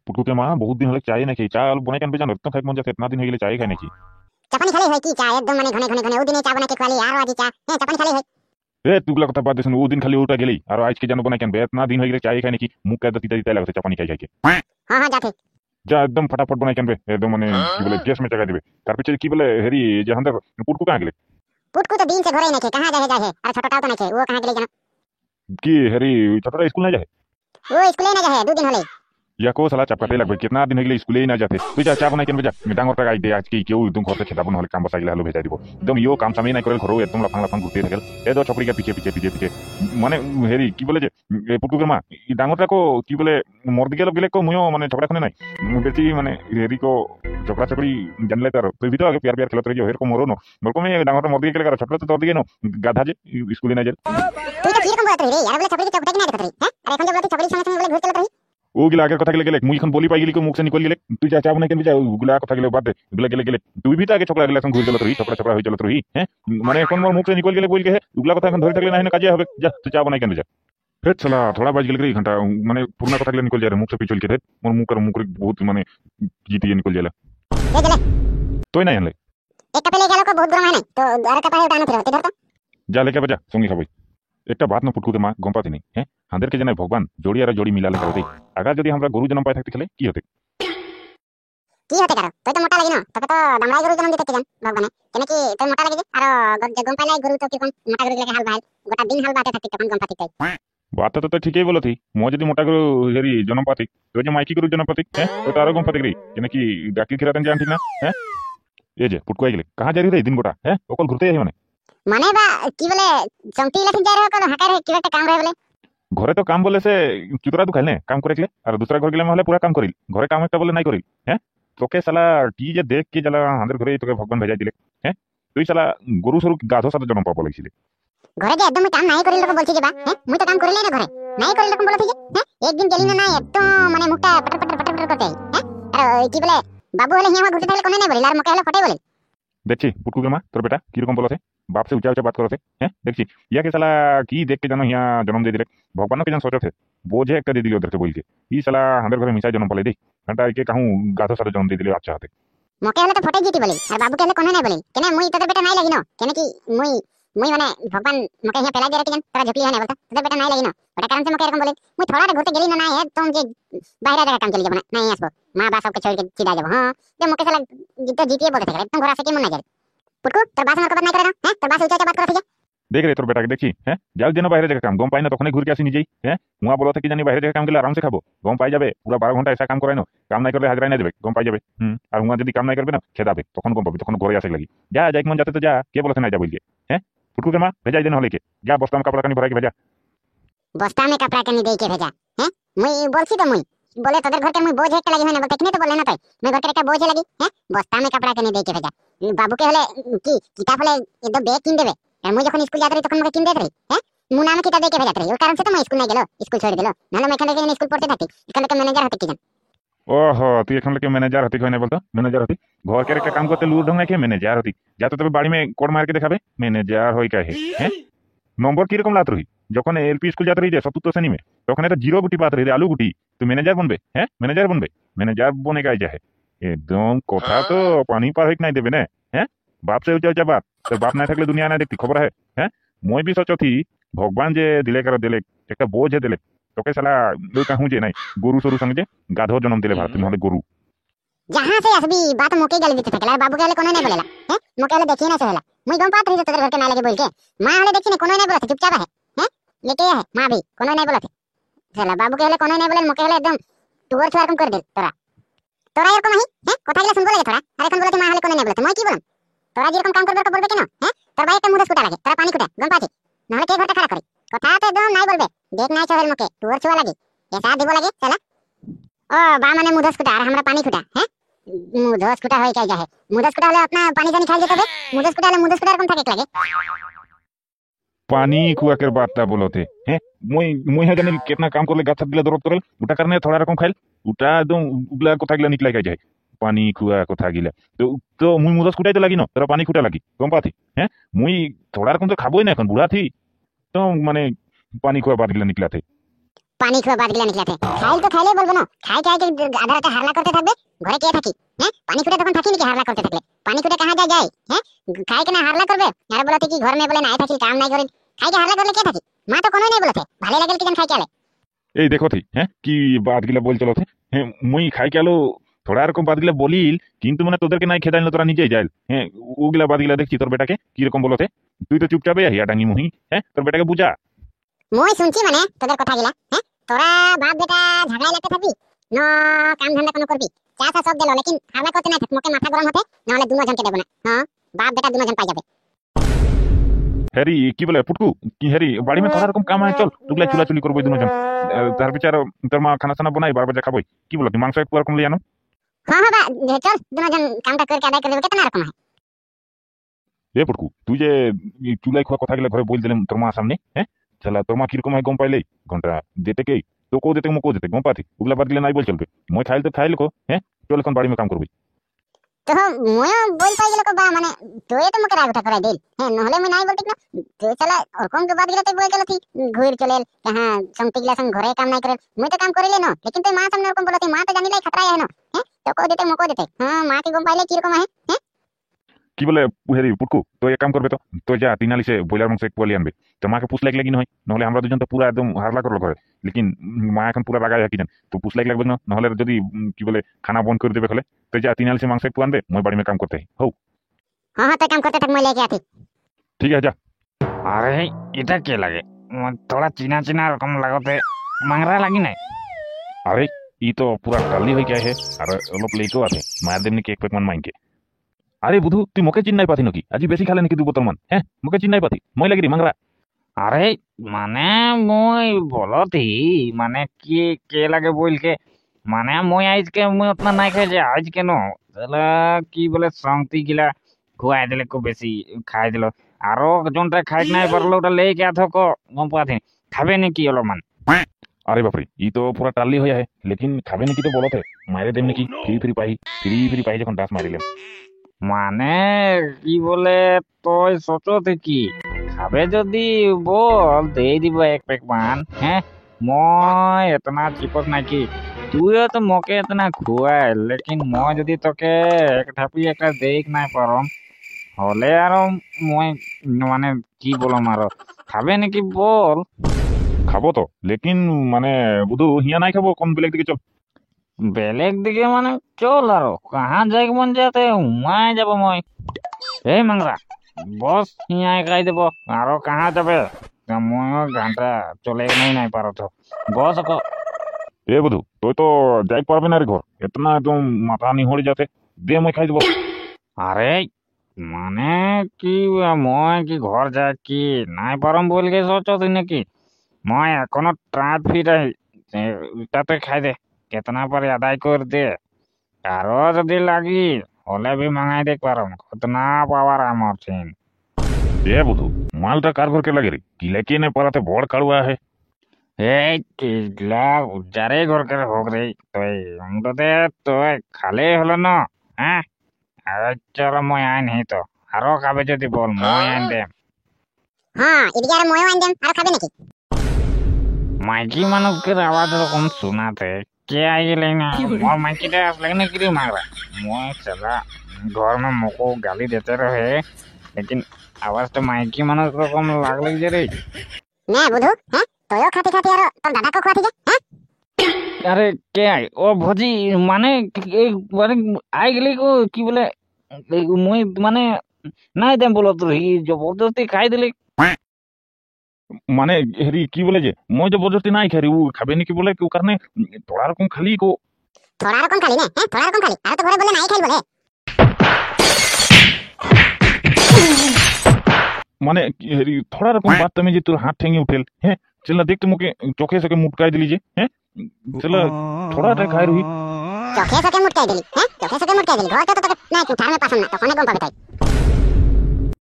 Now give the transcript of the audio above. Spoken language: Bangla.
পুটকুকে মা বহুত দিন হলে চাই নাকি চা বনাই কেন বেজানো তো খাই মন যাচ্ছে ইतना दिन হয়ে গেলে চাই খাই নাকি চাপানি খালি হয় কি চা একদম মানে ঘনে ঘনে ঘনে ওদিনে চা বানাকে খালি আর আজি চা হ্যাঁ চাপানি খালি হয়। এ তুগলা কথা বাদ দেন ও দিন খালি ওটা গেলেই আর আজকে জানো বনাই কেন इतना दिन হয়ে গেলে চাই খাই নাকি মুখ একদম তিতা তিতা লাগছে চাপানি খাই খাই হ্যাঁ হ্যাঁ যাতে যা একদম ফটাফট বনাই কেন একদম মানে কি বলে গ্যাস में জায়গা দিবে তার পিছে কি বলে হেরি যে হান্দার পুটকু কাঁ গেলে पुटकू तो दिन से घरे नहीं थे कहां जाए जाए और छोटा तो नहीं थे वो कहां गेले जानो কি হেরি ছোটরা স্কুল না যায় वो स्कूल ना जाए 2 दिन होले ইয়াকো সালা চাপকাতে লাগবে कितना दिन হয়ে গেলে স্কুলেই না যাতে তুই যা চা বনাই কেন বেজা ডাঙরটা গাই দে আজকে কেউ একদম ঘরতে খেতাব নহলে কাম বসাইলে হলো ভেজাই দিব একদম ইও কাম সামনে নাই করে ঘরও একদম লাফাং লাফাং ঘুরতে থাকে এ তো ছপড়িকা পিছে পিছে পিছে পিছে মানে হেরি কি বলে যে পুটকুকের মা ডাঙরটা কো কি বলে মর দিকে গেলে কো মুও মানে ঝগড়া খানে নাই বেশি মানে হেরি কো ঝগড়া চকড়ি জানলে তার তুই ভিতর আগে প্যার প্যার খেলতে রইও এরকম মরো নো বলকো মে ডাঙরটা মর দিকে গেলে আর ছোটটা তো তোর দিকে নো গাধা যে স্কুলে না যায় তুই তো কিরকম বলत রে यार बोले छपड़ी के चपटा की ना देखत रे हैं अरे এখন যে বলতে छपड़ी संगे संगे बोले घुस चलत रही ওগুলা আগের কথা গেলে মুই এখন বলি পাই গেলি মুখ সে নিকল গেলে তুই যা চাব না কেন যা ওগুলা কথা গেলে বাদ দে ওগুলা গেলে গেলে তুই ভি তো আগে ছোকরা গেলে এখন ঘুরে চলত রহি ছোকরা ছোকরা হয়ে চলত রহি হ্যাঁ মানে এখন মোর মুখ সে নিকল গেলে বলকে ওগুলা কথা এখন ধরে থাকলে না কাজে হবে যা তুই চাব না কেন যা ফের চলা थोड़ा बाज गेल घंटा माने पूर्ण कथा निकल जाए मुख से पिछल के मोर मुख बहुत माने जीती निकल जाला ले चले तोय नहीं आनले एक कपे ले गेलो को बहुत गरम है नहीं तो अरे कपा है उठाना फिर इधर तो जा लेके बजा संगी खाबई একটা বাত না পুটকুকে মা গম পাতি নেই হ্যাঁ হাঁদেরকে জানাই ভগবান জড়ি আর জড়ি মিলালে করতে আগার যদি আমরা গরু জন্ম পাই থাকতে খেলে কি হতে কি হতে কারো তুই তো মোটা লাগি না তোকে তো দামড়াই গরু জন্ম দিতে জান ভগবানে কেন কি তুই মোটা লাগি আর গম পাইলাই গরু তো কি কোন মোটা গরু লাগে হাল ভাই গোটা দিন হাল বাতে থাকতে তখন গম পাতি তাই বাত তো ঠিকই বলতি মো যদি মোটা গরু হেরি জন্ম পাতি তো যে মাইকি গরু জন্ম পাতি হ্যাঁ তো তারও গম পাতি রে কেন কি ডাকি খিরাতেন জান ঠিক না হ্যাঁ এই যে পুটকুই গেলে কাহা যাই রে দিন গোটা হ্যাঁ ওকল ঘুরতে যাই মানে বা কি বলে চংটি লাখি যাই রে কোন হাকারে কি একটা কাম রে বলে ঘরে তো কাম বলে সে চুতরা দুখাইল নে কাম করে আর दूसरा घर গেলে হলে পুরা কাম করিল ঘরে কাম একটা বলে নাই করিল হ্যাঁ তোকে শালা কি যে দেখ কি জ্বালা আমাদের ঘরে তোকে ভগবান ভেজাই দিলে হ্যাঁ তুই শালা গরু সরু গাধো সাথে জন্ম পাবো লাগছিলে ঘরে যে একদম কাম নাই করিল লোক বলছি যে বা হ্যাঁ মুই তো কাম করিলে না ঘরে নাই করিল লোক বলছি যে হ্যাঁ একদিন গেলি না একদম মানে মুখটা পটর পটর পটর পটর করতে হ্যাঁ আর কি বলে বাবু হলে হিয়া ঘুরতে থাকলে কোনে নাই বলিল আর মুখে হলে ফটাই বলিল দেখছি পুটকুকে মা তোর বেটা কিরকম বলছে बाप से ऊंचा ऊंचा बात करते हैं देखी या के साला की देख के जानो यहाँ जन्म दे दिले भगवान के जन सोचते बोझे एक दे दिले उधर के बोल के ई साला हमारे घर मिसाई जन्म पले दे घंटा के कहूं गाधो सारे जन्म दे दिले अच्छा होते मके हले तो फटे जीती बोली और बाबू के हले कोने नहीं बोली केने मुई तोर बेटा नहीं लगी न केने की मुई मुई माने भगवान मके यहाँ पेला दे रे के जन तोरा झुकली है नहीं बोलता तोर बेटा नहीं लगी न बड़ा कारण से मके एरकम बोले मुई थोड़ा रे घुरते गेली न नहीं है तुम जे बाहर जगह काम चली जब नहीं आसबो मां बा सब के छोड़ के सीधा जब हां जे मके साला तो जीतीए बोलते थे एकदम घोड़ा से के मन नहीं जाए पुटकू तोर बात हमर को बात नहीं करेगा हैं तोर बात ऊंचा ऊंचा बात करत है देख रे तोर बेटा के देखी हैं जाल दिन बाहर जगह काम गम पाई ना तखने घुर के आसी निजेई हैं मुआ बोलते कि जानी बाहर जगह काम के आराम से खाबो गम पाई जाबे पूरा 12 घंटा ऐसा काम कराय न काम नहीं करले हाजरा नहीं देबे गम पाई जाबे और मुआ यदि काम नहीं करबे ना खेदाबे तखन गम पाबे तखन घरे आसे लगी जा जाइक मन जाते तो जा के बोलते नहीं जा बोल के हैं पुटकू के मां भेजाई देन हले के जा बस्ता में कपड़ा कनी भरा के भेजा बस्ता में कपड़ा कनी दे के भेजा हैं मुई बोलसी तो मुई बोले तोদের घर के मुई बोझ एक लगी है ना बोलते किने तो बोले ना तई मैं घर के बोझ लगी हैं बस्ता में कपड़ा कनी दे के भेजा बाबू के हले की किताब हले एकदम बैग किन देबे আর মুই যখন স্কুল যাতে তখন মকে কিন দেত রে হ্যাঁ মুনা আমি কিতাব দেখে ভেজাত রে ওই কারণ সে তো মই স্কুল না গেল স্কুল ছেড়ে দিল নাহলে মই এখান থেকে স্কুল পড়তে থাকি এখান থেকে ম্যানেজার হতে কি জান ओहो তুই এখন থেকে ম্যানেজার হতে কই না বলতো ম্যানেজার হতি ঘর के একটা কাম করতে লুর ঢং না কে ম্যানেজার হতি যাতে তবে বাড়ি में কোড मार के দেখাবে ম্যানেজার হই কাহে हैं নম্বর কি রকম লাত রহি যখন এলপি স্কুল যাতে রহি যে চতুর্থ শ্রেণী में তখন এটা জিরো গুটি পাত রহি আলু গুটি তুই ম্যানেজার बनबे हैं ম্যানেজার बनबे ম্যানেজার বনে গায় যায় একদম কথা তো পানি পার হইক নাই দেবে না हैं बाप से ऊंचा ऊंचा बात तो बाप नहीं थकले दुनिया ना देखती खबर है हैं মই भी सोचती भगवान जे दिले कर दिले একটা বোঝ দিলে তোকে শালা লই কাহু যে নাই গরু সরু সঙ্গে যে গাধো জন্ম দিলে ভাত নহলে গরু जहां से असबी बात मोके गले दिते थकला बाबू के हले कोने नहीं बोलेला हैं मोके हले देखी ना सहेला मुई गम पात रही तोर घर के ना लगे बोल के मां हले देखी ने कोने नहीं बोलत चुपचाप है हैं लेके है मां भी कोने नहीं बोलत चला बाबू के हले कोने नहीं बोले मोके हले एकदम टूर छुआ कम कर दे तोरा तोरा एरकम ही हैं কথা গিলা শুনবো লাগে थोड़ा अरे कोन बोलत मां हले कोने नहीं बोलत মই কি বলম তোরা যেরকম কাম করবে বলবে কেন হ্যাঁ তোর ভাই একটা মুদস কুটা লাগে তোরা পানি কুটা গম পাচ্ছি নাহলে কে ঘরটা খারাপ করি কথা তো একদম নাই বলবে দেখ নাই চহেল মুখে তোর ছুয়া লাগে এসা দিব লাগে চলা ও বা মানে মুদস কুটা আর আমরা পানি কুটা হ্যাঁ মুদস কুটা হয়ে যায় যায় মুদস কুটা হলে अपना পানি জানি খাই যেতে হবে মুদস কুটা হলে মুদস কুটা এরকম থাকে লাগে पानी खुआ कर बातটা বলতে हैं মই মই জানি कितना काम করলে গাছ দিলে দরদ করল ওটা কারণে থোড়া রকম খাইল ওটা একদম উগলা কথা গিলা নিকলাই যায় পানি খুয়া কথা গিলা তো তো মুই মুদস কুটাই তো লাগি না তোরা পানি খুটা লাগি কম পাতি হ্যাঁ মুই থোড়া রকম তো খাবই না এখন বুড়া থি তো মানে পানি খুয়া বাদ গিলা নিকলাতে পানি খাওয়া বাদ গিলা নিকলাতে খাইল তো খাইলেই বলবো না খাই খাই আধা রাতে হারলা করতে থাকবে ঘরে কে থাকি পানি খুঁটে তখন থাকি নাকি হারলা করতে থাকলে পানি খুঁটে কাহা যায় খাই কেনা হারলা করবে আর বলতে কি ঘর মে বলে নাই থাকি কাম নাই করে খাই কে হারলা করলে কে থাকি মা তো কোনোই নাই বলতে ভালো লাগেল কি জান খাই কেলে এই দেখো থি কি বাদ গিলা বল চলো মুই খাই কেলো থোড়া এরকম বাদ গিলা বলিল কিন্তু মানে তোদেরকে নাই খেদাইল তোরা নিজেই যাইল ওগুলা বাদ গিলা দেখছি তোর বেটাকে কিরকম বলতে তুই তো চুপচাপে হিয়া ডাঙ্গি মুহি তোর বেটাকে বুঝা মই শুনছি মানে তোদের কথা গিলা তোরা বাপ বেটা ঝগড়াই লাগতে থাকবি ন কাম ধান্দা কোনো করবি চাষা সব দিল লেকিন হারলা করতে নাই থাক মোকে মাথা গরম হতে নাহলে দুজনকে দেব না বাপ বেটা দুজন পাই যাবে হ্যারি কি বলে পুটকু কি হ্যারি বাড়ি মে তোরা এরকম কাম হয় চল টুকলা চুলাচুলি করবো দুজন তার বিচার তোর মা খানা সানা বানাই 12 বাজে খাবই কি বলো তুই মাংস একটু এরকম লিয়ে আনো চল দুজন কামটা করে আদায় করে দেবে কেতনা রকম হয় এ পুটকু তুই যে চুলাই খোয়া কথা গেলে ঘরে বল দিলাম তোর মা সামনে চালা তোর মা কিরকম হয় গম পাইলেই ঘন্টা যেতে কে তোকেও যেতে মোকেও যেতে গম পাতি ওগুলা বাদ গেলে নাই বল চলবে মই খাইল তো খাইল কো চল এখন বাড়ি মে কাম করবি তো ময়ও বল পাই গেল বা মানে তুই তো মুখে রাগ উঠা করাই দিল নহলে আমি নাই বলতি না তুই চলা ওরকম কে বাদ গেলে তুই বই গেল তুই ঘুর চলে সংতি গিলা সঙ্গ ঘরে কাম নাই করে মুই তো কাম করিলে না লেকিন তুই মা সামনে ওরকম বলতি মা তো জানিলাই খতরা হয় না তোকেও দিতে মোকেও দিতে মা কি গম পাইলে কিরকম হয় কি বলে হেরি পুটকু তুই এক কাম করবে তো তুই যা তিনালিসে বইলার মাংস এক পোয়ালি আনবে তো মাকে পুষ লাগলে কি নয় নহলে আমরা দুজন তো পুরা একদম হারলা করলো ঘরে লেকিন মা এখন পুরা রাগায় কি জান তো পুষ লাগবে না নহলে যদি কি বলে খানা বন্ধ করে দেবে হলে তুই যা তিনালিসে মাংস এক আনবে মই বাড়ি মে কাম করতে হো তুই কাম করতে থাক মই লেগে আছি ঠিক আছে যা আরে এটা কে লাগে থোড়া চিনা চিনা রকম লাগতে মাংরা লাগি নাই আরে ই তো পুরা টালি হয়ে গিয়া হে আর অলপ লেটও আছে মায়ের দেমনি কেক পেক মান মাইকে আরে বুধু তুই মোকে চিন্নাই পাতি নাকি আজি বেশি খালে নাকি 2 বোতল মান মোকে চিন্নাই পাতি মই লাগি মাংরা আরে মানে মই বলতি মানে কি কে লাগে বলকে মানে মই আজকে মই উतना নাই খাই যে আজ কেন তাহলে কি বলে সংতি গিলা খুয়াই দিলে খুব বেশি খাই দিল আরো জনটা খাই নাই পারলো ওটা লেকে আথক গম পাতি খাবে নাকি অলপমান আরে বাপরে ই তো পুরা টালি হয়ে হে লেকিন খাবে নাকি তো বলতে মায়ের দেম নাকি ফ্রি পাই যখন ডাস মারিলে মানে কি বলে তুই সোচতে কি খাবে যদি বল দিয়ে দিব এক পেক মান মই এতনা চিপক নাকি তুইও তো মোকে এতনা খুয়াই লেকিন মই যদি তোকে এক ধাপি একটা দেখ নাই পারম হলে আর মই মানে কি বলম আর খাবে নাকি বল খাবো তো লেকিন মানে বুধু হিয়া নাই খাবো কোন বেলেগ দিকে চল বেলেগ দিকে মানে চল আর কাহা যাই মন যাতে উমাই যাব মই এই মাংরা বস হিয়াই খাই দেব আরো কাহা যাবে মই ঘন্টা চলে নাই পারো তো বস আকৌ এ বুধু তুই তো যাই পারবি না রে ঘর এতনা একদম মাথা নিহড়ি যাতে দে মই খাই দেবো আরে মানে কি মই কি ঘর যা কি নাই পারম বলকে সোচতি নাকি মই এখনো ট্রাট ফিট আহি তাতে খাই দে কেতনা পারে আদায় করে দে আরো যদি লাগি হলে भी মাঙাই দেখ পারম কতনা পাওয়ার আমার চিন এ বুধু মালটা কার ঘর কে লাগে রে কিলে কে নে পারাতে বড় কাড়ুয়া হে এই কিলা উজারে ঘর করে হোক রে তুই অন্ততে তুই খালে হলো না চলো মই আইন হি তো আরো খাবে যদি বল মই আইন দে এদিকে আর ময়ও আইন দেন আর খাবে নাকি মাইকি মানুষের আওয়াজ রকম শোনাতে কে আইলে না मोर माइकीटा असले ने किरी मांगरा मैं चला घर में मोको गाली देते रहे लेकिन आवाज तो माइकी मानुष रकम लागले जे रे ना बुधु तोयो खाती खाती आरो তোর দাদাকে খাওয়াতি যা अरे के आई ओ भजी माने माने आई गेली को की बोले মই মানে নাই দেম বলত রহি জবরদস্তি খাই দিলি মানে হেরি কি বলে যে মই জবরদস্তি নাই খাই ও খাবে নাকি বলে কেউ কারণে তোরা রকম খালি কো थोड़ा रकम खाली ने थोड़ा रकम खाली আর তো ঘরে বলে নাই খাই বলে মানে হেরি থোড়া রকম বাত তুমি যে তোর হাত ঠেঙে উঠেল চলা দেখতে মুকে চোখে সকে মুটকাই দিলি যে চলা থোড়াটা খাই রহি চোখে সকে মুটকাই দিলি চোখে সকে মুটকাই দিলি ঘরটা তো তোকে না কি ঠার মে পাছন না তখন গম পাবে তাই